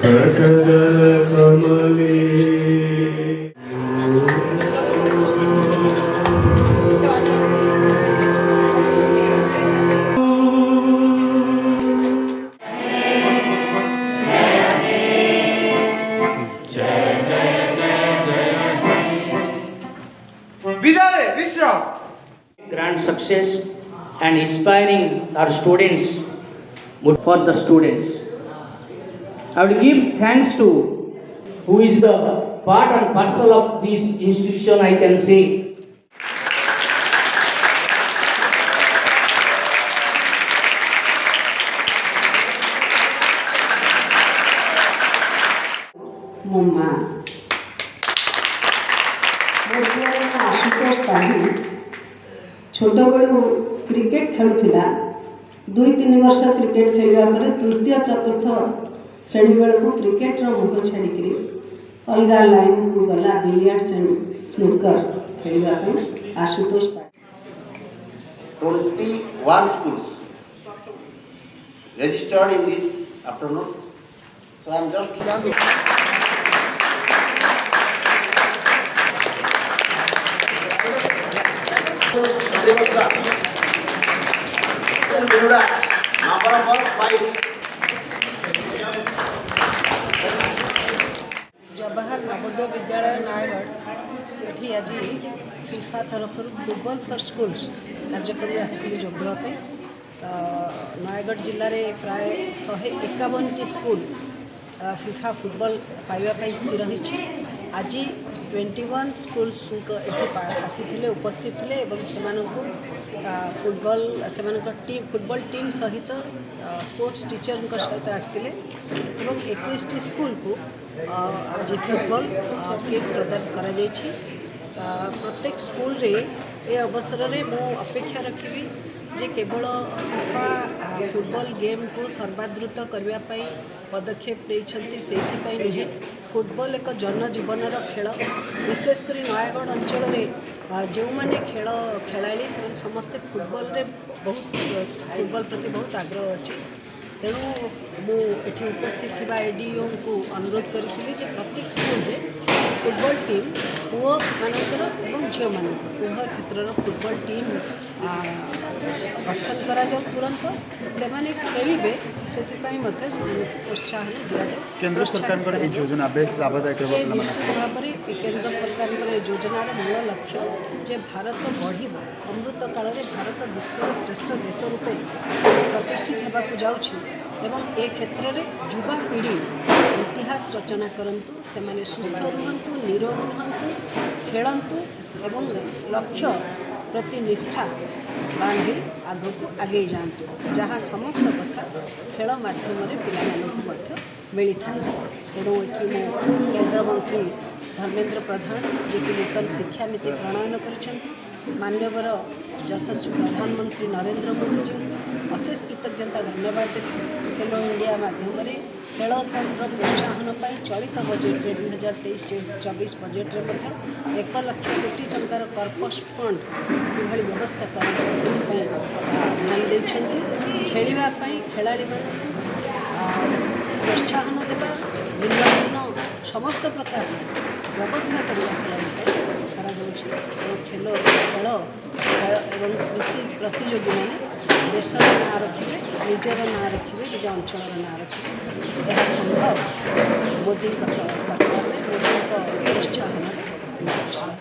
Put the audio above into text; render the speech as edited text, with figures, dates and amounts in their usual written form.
Grand success and inspiring our students for the students. I will give thanks to who is the part and parcel of this institution, I can say. Mumma. Ashutosh पाढ़ी छोट बड़ू cricket खेलुला 2-3 वर्ष cricket खेलवा पर तृतीय चतुर्थ श्रेणी बेलू cricket मुख छाड़ी अलग लाइन को गला बिलियर्ड्स एंड स्नूकर खेलवाई Ashutosh Padhi 21 schools registered in this afternoon, so I am just Jawahar Navodaya Vidyalaya Nayagarh ये आज फिफा तरफ फुटबॉल फॉर स्कूल्स कार्यक्रम आसती जोगदेवाई नयगढ़ जिले में प्राय 151 स्कूल फिफा फुटबॉल पाइबापी स्थिर रही आज 21 स्कूल्स आसी उपस्थित थे फुटबॉल से टीम फुटबॉल टीम सहित स्पोर्ट्स टीचर सहित आसते 21 स्कूल को आज फुटबॉल किट प्रदान कर प्रत्येक स्कूल रे ए अवसर में मु अपेक्षा रखी जे केवल फिफा फुटबॉल गेम को सर्वादृत करने पदक्षेप नहीं नुहे फुटबॉल एक जनजीवन खेल विशेषकर नयगढ़ अंचल जो मैंने खेल खेलाड़ी से समस्ते फुटबॉल रे बहुत फुटबॉल प्रति बहुत आग्रह अच्छे तेणु मुझे उपस्थित थी एडीओ को अनुरोध करी प्रत्येक स्कूल में फुटबॉल टीम पुओ मानकर एवं झील मान उभय क्षेत्र फुटबॉल टीम गठन करा जाओ तुरंत से माने खेलिबे से प्रोत्साहन दिया जाए। केंद्र सरकार योजना बेस लाभदायक निश्चित भाव में केंद्र सरकार योजनार मूल लक्ष्य जे भारत बढ़ अमृत काल में भारत विश्व श्रेष्ठ देश रूपे प्रतिष्ठित होगाक जाऊँ ए क्षेत्र में युवा पीढ़ी इतिहास रचना करंतु से माने सुस्थ रुहंतु निरोग रुहंतु खेलंतु एवं लक्ष्य प्रति निष्ठा बांधी आगक आगे जातु जहाँ समस्त कथा खेल मध्यम पिला मिली था। तेणु ये केंद्र मंत्री धर्मेंद्र प्रधान जी की नूतन शिक्षा नीति प्रणयन कर मान्यवर यशस्वी प्रधानमंत्री नरेंद्र मोदी जी अशेष कृतज्ञता धन्यवाद खेलो इंडिया माध्यम खेल प्रोत्साहन चलित बजेट 2023-24 बजेट में 1 लाख कोटी टंकार कर्पस फंड किभली व्यवस्था कर ध्यान देते खेलवाई खेलाड़ी प्रोत्साहन देवा भिन्न भिन्न समस्त प्रकार व्यवस्था करा खेल खेल एवं प्रतियोगी मैंने देशर ना रखिए निजर ना रखिए निज अंचल ना रखिए यह संभव मोदी सरकार मोदी प्रोत्साहन।